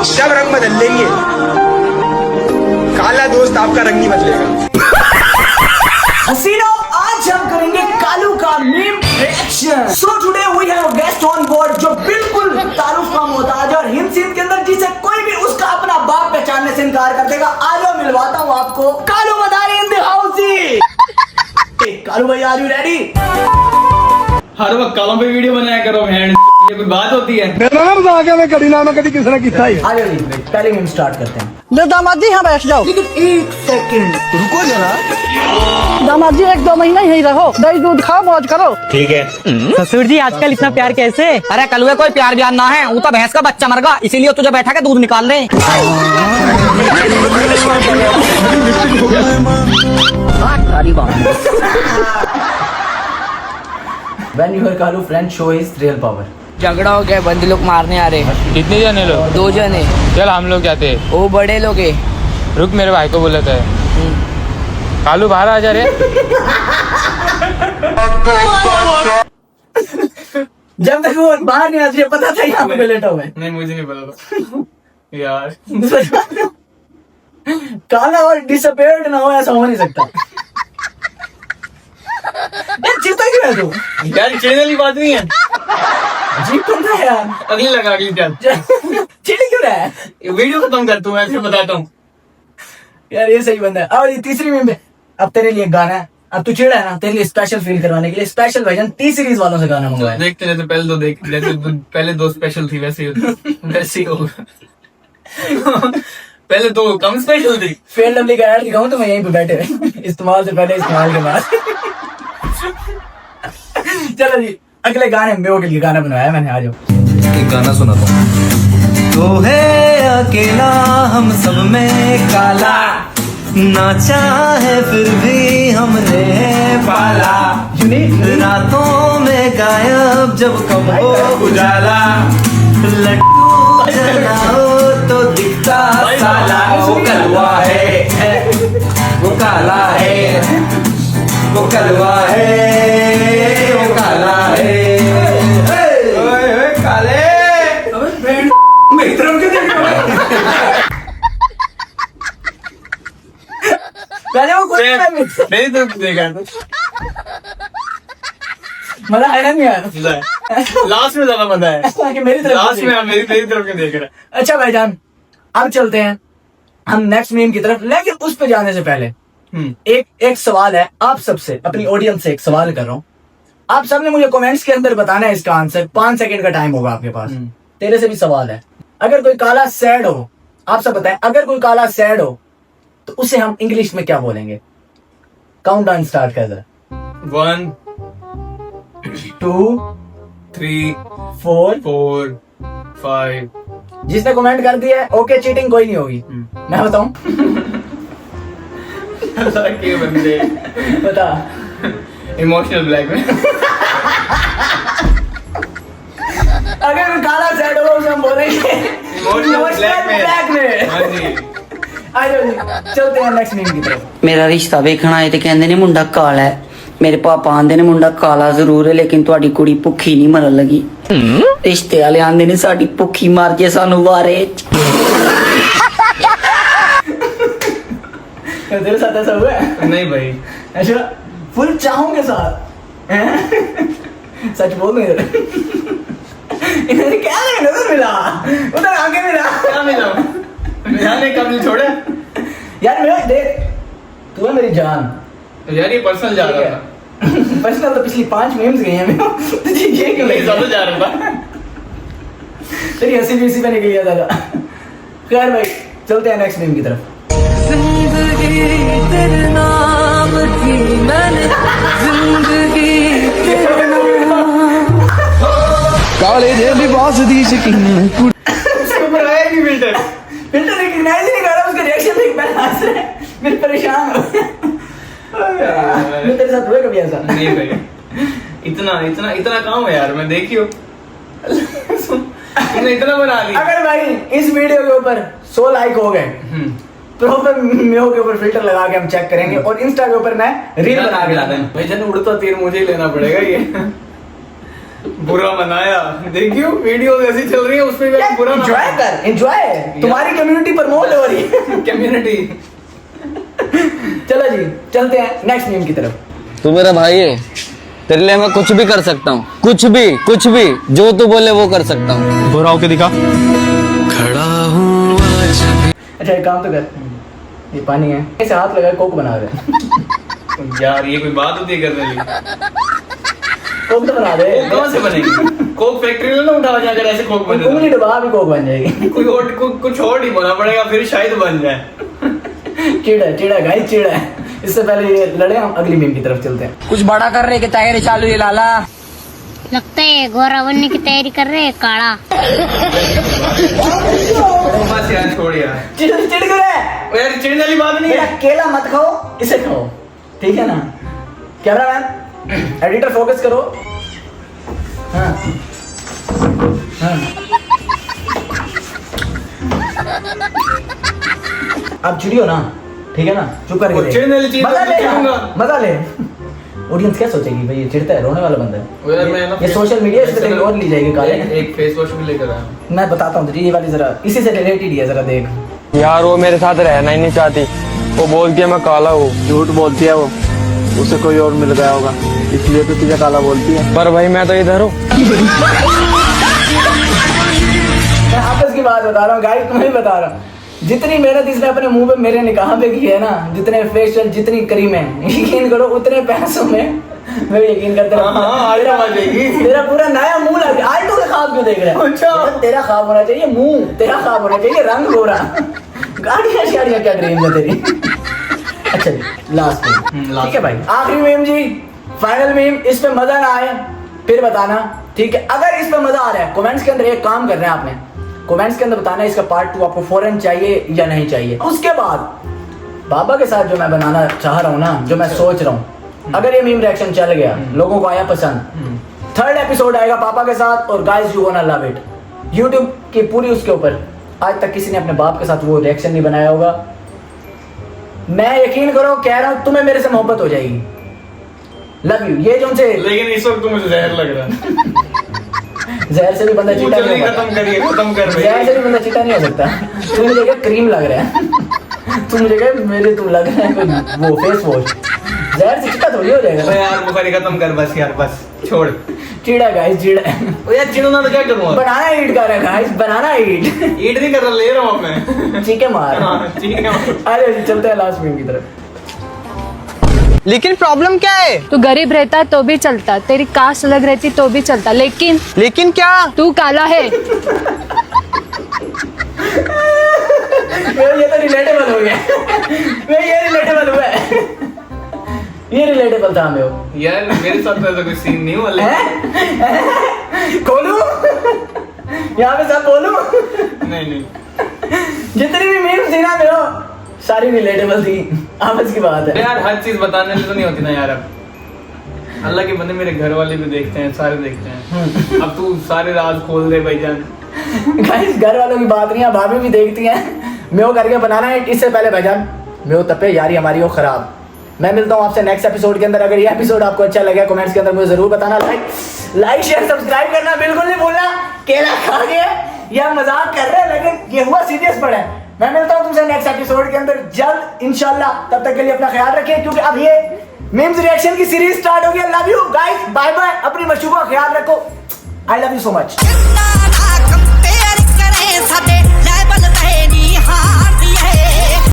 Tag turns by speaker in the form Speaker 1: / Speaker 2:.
Speaker 1: सब रंग बदल लेंगे, काला दोस्त आपका रंग नहीं बदलेगा।
Speaker 2: हसीनों, आज हम करेंगे कालू का meme reaction. So today we have a guest on board जो बिल्कुल तारुफ का मोहताज है और हिंद सिंध के अंदर जिसे कोई भी उसका अपना बाप पहचानने से इनकार कर देगा। आज मैं मिलवाता हूँ आपको कालू मदारी इन द हाउस। कालू भाई, आर यू रेडी?
Speaker 3: हर वक्त कालों पे वीडियो बनाया करो बहन, ये कोई बात होती है?
Speaker 4: मेरा नाम मजाक है, मैं कभी ना मैं कभी किसी ने किया ही।
Speaker 2: आ जाओ जी, पहले मीम स्टार्ट करते हैं।
Speaker 5: ले दामाद जी यहाँ बैठ जाओ।
Speaker 2: लेकिन एक सेकंड रुको जरा।
Speaker 5: दामाद जी 1-2 महीना यहीं रहो, दही दूध खाओ, मौज करो।
Speaker 6: ससुर जी आजकल इतना प्यार कैसे? अरे कलुए कोई प्यार व्यार ना है, वो तो भैंस का बच्चा मर गया, इसीलिए तुझे बैठा के दूध निकाल रहे।
Speaker 2: When your Kalu friend show his real power.
Speaker 7: झगड़ा हो गया, बंदी लोग मारने आ रहे।
Speaker 8: कितने जने लोग?
Speaker 7: 2 जने।
Speaker 8: चल हम लोग जाते हैं।
Speaker 7: वो बड़े लोग है।
Speaker 8: रुक, मेरे भाई को बोलता है। कालू बाहर आ जा रे।
Speaker 2: जब तक वो बाहर नहीं आ रही पता था यहाँ पे लेटा हुआ है।
Speaker 3: नहीं, मुझे नहीं पता था यार।
Speaker 2: काला और डिसअपियर्ड ना हो, ऐसा हो नहीं सकता। यार चिढ़ता क्यों है तू?
Speaker 3: यार चिढ़ने की बात नहीं है,
Speaker 2: अजीब बंदा है यार।
Speaker 3: अगली लगा अगली चल।
Speaker 2: चिढ़ क्यों रहा है?
Speaker 3: वीडियो खत्म कर तू, मैं फिर बताता हूँ।
Speaker 2: यार ये सही बंदा है। और ये तीसरी मीम पे अब तेरे लिए गाना है। अब तू चिढ़ा है ना, तेरे लिए स्पेशल फील करवाने के लिए स्पेशल वर्जन टी सीरीज वालों से गाना मंगवाया।
Speaker 3: देखते रहते, पहले तो देख, जैसे पहले 2 स्पेशल थी वैसे ही होगा। पहले 2 कम स्पेशल थी।
Speaker 2: फेयर लवली का ऐड दिखाऊं तो मैं यहीं पे बैठे इस्तेमाल से पहले, इस्तेमाल के बाद। चलो जी, अगले गाने में के लिए गाना बनवाया मैंने। आ जाओ,
Speaker 3: एक गाना सुनाता हूँ।
Speaker 9: तो है अकेला हम सब में काला, ना चाहे फिर भी हमने पाला। रातों में गायब जब कम हो उजाला, लड्डू जलाओ तो दिखता साला। वो कलवा है, वो काला है, वो कलवा है, वो काला है। ओए काले, मेरी तरफ क्यों देख रहे हो?
Speaker 2: पहले वो कोई नहीं
Speaker 3: मेरी तरफ देखा
Speaker 2: मजा आया नहीं यार।
Speaker 3: लास्ट में ज्यादा मजा है।
Speaker 2: कि मेरी तरफ
Speaker 3: लास्ट में मेरी तरफ के देख रहा है।
Speaker 2: अच्छा भाईजान, अब चलते हैं हम नेक्स्ट मीम की तरफ। लेकिन उस पे जाने से पहले एक सवाल है आप सबसे, अपनी ऑडियंस से एक सवाल कर रहा हूँ। आप सबने मुझे कमेंट्स के अंदर बताना है इसका आंसर। 5 सेकंड का टाइम होगा आपके पास। तेरे से भी सवाल है, अगर कोई काला सैड हो, आप सब बताएं, अगर कोई काला सैड हो तो उसे हम इंग्लिश में क्या बोलेंगे? काउंट डाउन स्टार्ट कर दे।
Speaker 3: 1
Speaker 2: 2
Speaker 3: 3
Speaker 2: 4
Speaker 3: 4 5।
Speaker 2: जिसने कमेंट कर दिया है ओके, चीटिंग कोई नहीं होगी। मैं बताऊं?
Speaker 3: के बंदे
Speaker 2: बता।
Speaker 3: Emotional blackmail.
Speaker 2: अगर कोई काला सैड हो उसे हम बोलेंगे
Speaker 3: इमोशनल ब्लैकमेल। हाँ जी।
Speaker 2: आ जाओ जी, चलते हैं नेक्स्ट मीम की तरफ।
Speaker 6: मेरा रिश्ता वेखना है तो कहंदे ने मुंडा काला है। मेरे पापा आंदे ने मुंडा काला जरूर है लेकिन तुहाडी कुड़ी भुखी नहीं मरन लगी। रिश्ते वाले आंदे ने साडी भुखी मार के सानू वारे।
Speaker 2: तेरे साथ ऐसा हुआ है?
Speaker 3: नहीं भाई।
Speaker 2: अच्छा, फुल चाहों के साथ हैं? सच बोल रहे क्या नजर मिला उधर आगे मिला?
Speaker 3: क्या मिला? मैंने कब छोड़े
Speaker 2: यार मेरा देख, तू है मेरी जान
Speaker 3: यार, ये पर्सनल जा रहा था।
Speaker 2: पर्सनल तो पिछली 5 मीम्स गई हैं तुझे ये क्यों
Speaker 3: नहीं ज्यादा जा रहा था।
Speaker 2: तेरी हंसी भी इसी पे निकल गया था। खैर भाई, चलते हैं नेक्स्ट मीम की तरफ।
Speaker 4: काले जेबी बास दी शकीन
Speaker 3: उसके ऊपर आया नहीं फिल्टर।
Speaker 2: फिल्टर रिकॉग्नाइज ही नहीं कर रहा, उसका रिएक्शन देख मैं हंस रहा है, मैं परेशान हो गया। मैं तेरे साथ हुआ कभी ऐसा?
Speaker 3: नहीं भाई, इतना काम है यार, मैं देखियो। तुमने इतना बना ली।
Speaker 2: अगर भाई इस वीडियो के ऊपर 100 लाइक हो गए प्रॉपर मेो के ऊपर फिल्टर लगा के हम चेक करेंगे और इंस्टा के ऊपर मैं रील बना के डालूंगा।
Speaker 3: भाई जन उड़ता तीर मुझे ही लेना पड़ेगा ये। बुरा मनाया। देखियो वीडियो ऐसी चल रही है उसमें भी आप बुरा
Speaker 2: एंजॉय कर, एंजॉय। तुम्हारी कम्युनिटी प्रमोट हो रही है।
Speaker 3: कम्युनिटी।
Speaker 2: चलो जी चलते हैं नेक्स्ट मीम की तरफ।
Speaker 8: तू मेरा भाई है, तेरे लिए मैं कुछ भी कर सकता हूँ, कुछ भी जो तू बोले वो कर सकता हूँ।
Speaker 4: बुरा होके दिखा।
Speaker 2: अच्छा एक काम तो कर, ये पानी है, ऐसे हाथ लगा कोक बना रहे।
Speaker 3: यार ये कोई बात होती है करने की?
Speaker 2: कोक तो बना दे।
Speaker 3: कौन से बनेगी? कोक फैक्ट्री में ना उठाओ जाकर ऐसे कोक बने।
Speaker 2: उंगली दबा भी कोक बन जाएगी।
Speaker 3: कोई और कुछ और नहीं बोलना पड़ेगा फिर शायद बन जाए।
Speaker 2: चिड़ा गाइस चिड़ा। इससे पहले ये लड़े, हम अगली मीम की तरफ चलते हैं।
Speaker 7: कुछ बड़ा कर रहे की तैयारी चालू है लाला।
Speaker 10: लगता है गोरा बनने की तैयारी कर रहे हैं काला।
Speaker 3: बस यार छोड़ यार।
Speaker 2: चिड़ क्यों रहा है?
Speaker 3: यार चिड़ने वाली बात नहीं
Speaker 2: मेरा
Speaker 3: है।
Speaker 2: केला मत खाओ, इसे खाओ, ठीक है ना? कैमरामैन एडिटर फोकस करो। हाँ हाँ आप चिड़ियो ना, ठीक है ना? चुप करके
Speaker 3: वो
Speaker 2: देख।
Speaker 3: चिढ़ने वाली चीज़
Speaker 2: मजा
Speaker 3: तो
Speaker 2: ले
Speaker 3: चिढ़ूंगा।
Speaker 2: यार, मजा ले। ऑडियंस क्या सोचेगी भाई, ये चिढ़ता है, रोने वाला बंदा
Speaker 3: वो यार मैं
Speaker 2: है।
Speaker 3: ना
Speaker 2: ये सोशल मीडिया इस पे कहीं और ली जाएगी काले।
Speaker 3: एक फेस वॉश भी लेकर आया।
Speaker 2: मैं बताता हूँ तुझे, ये वाली जरा इसी से रिलेटेड ही है, जरा देख।
Speaker 8: यार वो मेरे साथ रहना ही नहीं चाहती, वो बोलती है मैं काला हूँ।
Speaker 4: झूठ बोलती है वो, उसे कोई और मिल गया होगा, इसलिए तो तुझे काला बोलती है।
Speaker 8: पर भाई मैं तो इधर हूँ।
Speaker 2: मैं आपस की बात बता रहा हूँ गाइस, तुम्हें बता रहा हूँ। जितनी मेहनत इसने अपने मुंह पे मेरे निकाह पे की है ना, जितने फेशियल, जितनी क्रीम है, यकीन करो उतने पैसों में मैं यकीन करता हूँ तेरा पूरा नया मुंह लग गया। आल्टो का ख्वाब क्यों देख रहा है?
Speaker 3: अच्छा।
Speaker 2: तेरा ख्वाब होना चाहिए मुंह, तेरा ख्वाब होना चाहिए रंग गोरा। गाड़ियाँ शाड़ियाँ क्या ड्रीम है तेरी? अच्छा जी लास्ट मीम, ठीक है भाई, आखिरी मीम जी, फाइनल मीम। इस पे मजा ना आए फिर बताना, ठीक है? अगर इस पे मजा आ रहा है, कमेंट्स के अंदर एक काम करना है आपने, कमेंट्स के अंदर बताना है इसका पार्ट 2 आपको फौरन चाहिए या नहीं चाहिए। उसके बाद बाबा के साथ जो मैं बनाना चाह रहा हूँ ना, जो मैं सोच रहा हूँ, अगर ये मीम रिएक्शन चल गया, लोगों को आया पसंद, 3rd एपिसोड आएगा पापा के साथ, और guys you gonna love it. YouTube की पूरी उसके ऊपर आज तक किसी ने अपने बाप के साथ वो रिएक्शन नहीं बनाया होगा। मैं यकीन करो कह रहा हूँ, तुम्हें मेरे से मोहब्बत हो जाएगी। Love you. ये जो उनसे,
Speaker 3: लेकिन इस वक्त तो मुझे जहर लग रहा है।
Speaker 2: जहर से भी बंदा चिट्टा नहीं हो
Speaker 3: खत्म
Speaker 2: सकता।
Speaker 3: करिए, खत्म कर भाई।
Speaker 2: जहर से भी बंदा चिट्टा नहीं हो सकता। तुम मुझे क्या क्रीम लग रहा है? तुम मुझे क्या मेरे तुम लग रहा है कोई वो फेस वॉश। जहर से चिट्टा थोड़ी हो जाएगा।
Speaker 3: अबे यार बुखारी खत्म कर बस यार, बस छोड़।
Speaker 2: चिड़ा गाइस चिड़ा।
Speaker 3: ओ यार चिड़ना तो क्या करूँ?
Speaker 2: बनाना ईट कर रहा है गाइस, बनाना ईट।
Speaker 3: ईट नहीं कर रहा, ले रहा हूँ मैं।
Speaker 2: चीखे मार।
Speaker 3: हाँ, ठीक है।
Speaker 2: अरे चलते हैं लास्ट मीम की तरफ।
Speaker 7: लेकिन प्रॉब्लम क्या है?
Speaker 5: तू गरीब रहता तो भी चलता, तेरी कास्ट अलग रहती तो भी चलता,
Speaker 7: लेकिन क्या?
Speaker 5: तू काला है।
Speaker 2: ये तो रिलेटेबल हो गया। ये रिलेटेबल हुआ है। ये रिलेटेबल था हमें।
Speaker 3: यार मेरे साथ तो ऐसा कोई सीन नहीं हुआ।
Speaker 2: खोलू यहाँ पे सब बोलू।
Speaker 3: नहीं
Speaker 2: जितनी भी मीम्स थी ना मेरे, सारी रिलेटेबल थी, आपस की बात है।
Speaker 3: यार हर चीज बताने लिए तो नहीं होती ना यार। अब अल्लाह के बंदे मेरे घर वाले भी देखते हैं, सारे देखते हैं। अब तू सारे राज खोल दे भाईजान।
Speaker 2: गाइस घर वालों की बात नहीं है, भाभी भी देखती हैं। मैं वो करके बनाना है। इससे पहले भाईजान मैं वो तपे यारी हमारी हो खराब। मैं मिलता हूँ आपसे नेक्स्ट एपिसोड के अंदर। अगर ये एपिसोड आपको अच्छा लगा कमेंट्स के अंदर मुझे जरूर बताना। लाइक शेयर सब्सक्राइब करना बिल्कुल नहीं भूलना। केला खा गया या मजाक कर रहे हैं, लेकिन ये हुआ सीरियस पड़ा है। मैं मिलता हूँ तुमसे नेक्स्ट एपिसोड के अंदर जल्द इंशाल्लाह। तब तक के लिए अपना ख्याल रखें, क्योंकि अब ये मीम्स रिएक्शन की सीरीज स्टार्ट हो गई। Love you guys, bye bye. अपनी मशहूर का ख्याल रखो। I love you so much.